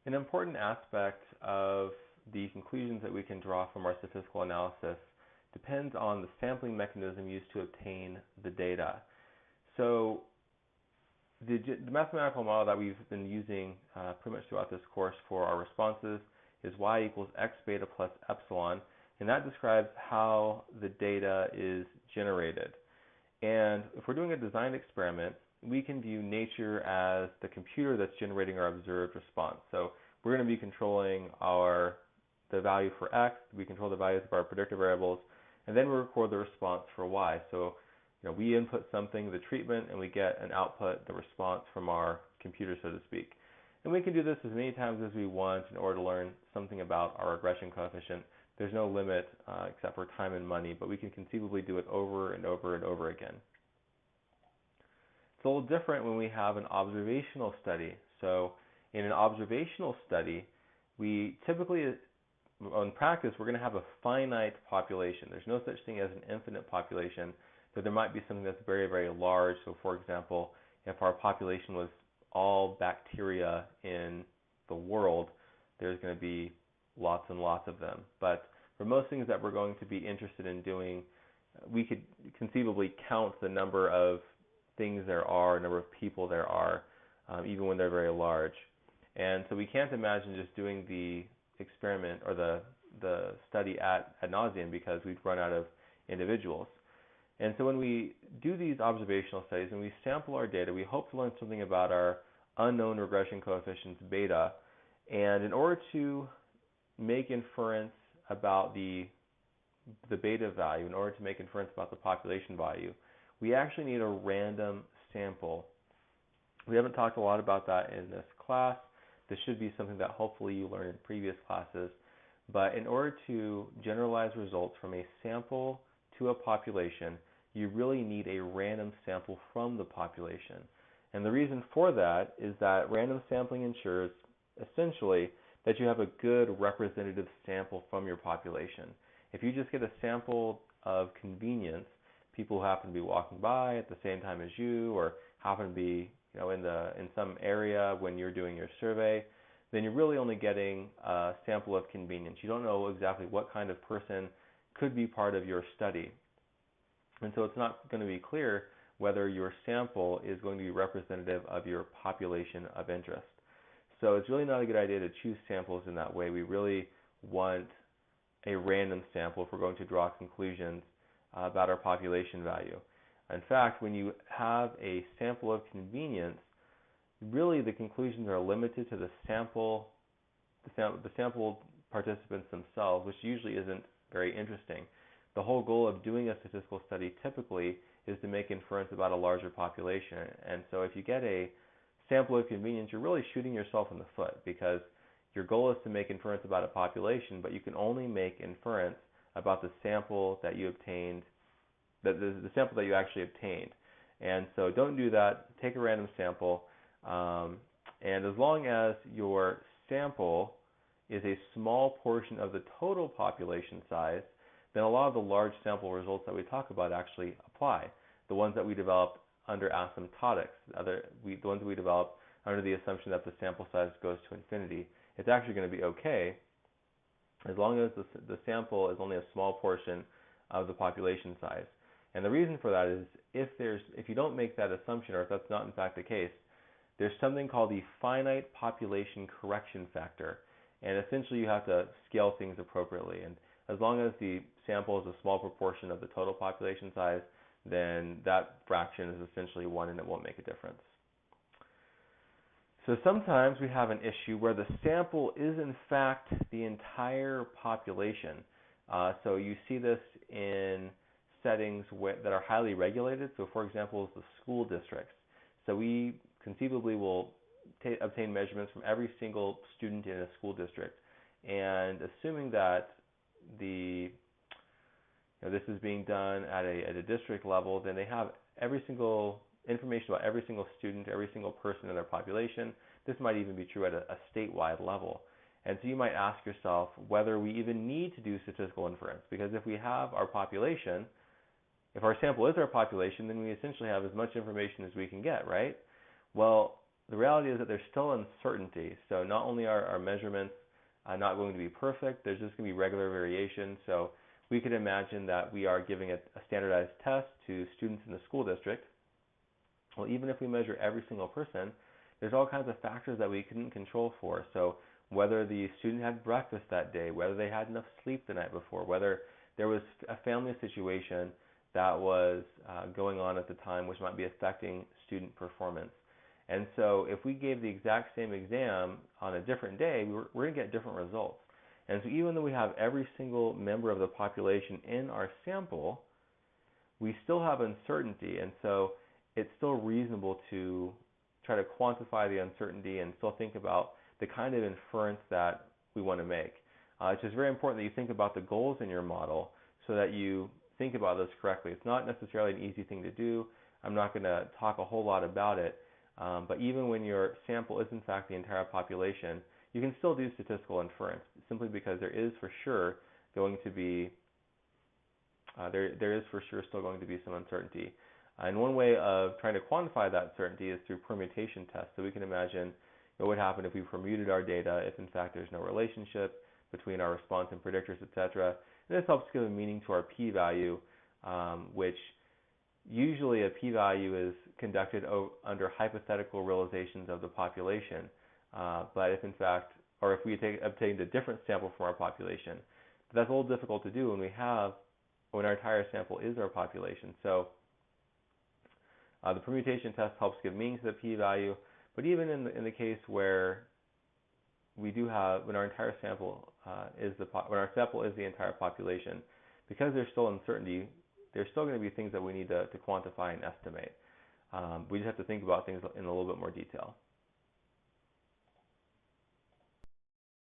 An important aspect of the conclusions that we can draw from our statistical analysis depends on the sampling mechanism used to obtain the data. So the mathematical model that we've been using pretty much throughout this course for our responses is y equals x beta plus epsilon, and that describes how the data is generated. And if we're doing a design experiment, we can view nature as the computer that's generating our observed response. So we're going to be controlling the value for x, we control the values of our predictor variables, and then we record the response for y. So we input something, the treatment, and we get an output, the response from our computer, so to speak. And we can do this as many times as we want in order to learn something about our regression coefficient. There's no limit except for time and money, but we can conceivably do it over and over and over again. It's a little different when we have an observational study. So in an observational study, we typically, in practice, we're going to have a finite population. There's no such thing as an infinite population, but there might be something that's very, very large. So for example, if our population was all bacteria in the world, there's going to be lots and lots of them. But for most things that we're going to be interested in doing, we could conceivably count the number of things there are, number of people there are, even when they're very large. And so we can't imagine just doing the experiment or the study ad nauseum because we'd run out of individuals. And so when we do these observational studies and we sample our data, we hope to learn something about our unknown regression coefficients beta. And in order to make inference about the beta value, in order to make inference about the population value, we actually need a random sample. We haven't talked a lot about that in this class. This should be something that hopefully you learned in previous classes. But in order to generalize results from a sample to a population, you really need a random sample from the population. And the reason for that is that random sampling ensures essentially that you have a good representative sample from your population. If you just get a sample of convenience, people who happen to be walking by at the same time as you, or happen to be in some area when you're doing your survey, then you're really only getting a sample of convenience. You don't know exactly what kind of person could be part of your study. And so it's not going to be clear whether your sample is going to be representative of your population of interest. So it's really not a good idea to choose samples in that way. We really want a random sample if we're going to draw conclusions about our population value. In fact, when you have a sample of convenience, really the conclusions are limited to the sample participants themselves, which usually isn't very interesting. The whole goal of doing a statistical study typically is to make inference about a larger population. And so if you get a sample of convenience, you're really shooting yourself in the foot, because your goal is to make inference about a population, but you can only make inference about the sample that you obtained, the sample that you actually obtained. And so don't do that. Take a random sample. And as long as your sample is a small portion of the total population size, then a lot of the large sample results that we talk about actually apply. The ones that we developed under asymptotics, the ones that we developed under the assumption that the sample size goes to infinity, it's actually going to be okay as long as the sample is only a small portion of the population size. And the reason for that is if you don't make that assumption, or if that's not in fact the case, there's something called the finite population correction factor. And essentially you have to scale things appropriately. And as long as the sample is a small proportion of the total population size, then that fraction is essentially 1 and it won't make a difference. So sometimes we have an issue where the sample is in fact the entire population. So you see this in settings that are highly regulated. So for example, the school districts. So we conceivably will obtain measurements from every single student in a school district. And assuming that this is being done at a district level, then they have every single information about every single student, every single person in their population. This might even be true at a statewide level. And so you might ask yourself whether we even need to do statistical inference, because if we have our population, if our sample is our population, then we essentially have as much information as we can get, right? Well, the reality is that there's still uncertainty. So not only are our measurements not going to be perfect, there's just going to be regular variation. So we could imagine that we are giving a standardized test to students in the school district. Well, even if we measure every single person, there's all kinds of factors that we couldn't control for. So whether the student had breakfast that day, whether they had enough sleep the night before, whether there was a family situation that was going on at the time which might be affecting student performance. And so if we gave the exact same exam on a different day, we're going to get different results. And so even though we have every single member of the population in our sample, we still have uncertainty. And so it's still reasonable to try to quantify the uncertainty and still think about the kind of inference that we want to make. It's just very important that you think about the goals in your model so that you think about this correctly. It's not necessarily an easy thing to do. I'm not going to talk a whole lot about it, but even when your sample is in fact the entire population, you can still do statistical inference simply because there is for sure going to be there is for sure still going to be some uncertainty. And one way of trying to quantify that certainty is through permutation tests. So we can imagine what would happen if we permuted our data, if in fact there's no relationship between our response and predictors, etc. And this helps give a meaning to our p-value, which usually a p-value is conducted under hypothetical realizations of the population. But if in fact, or if we obtained a different sample from our population, but that's a little difficult to do when our entire sample is our population. So the permutation test helps give meaning to the p-value, but even in the case where we do have, when our entire sample when our sample is the entire population, because there's still uncertainty, there's still going to be things that we need to quantify and estimate. We just have to think about things in a little bit more detail.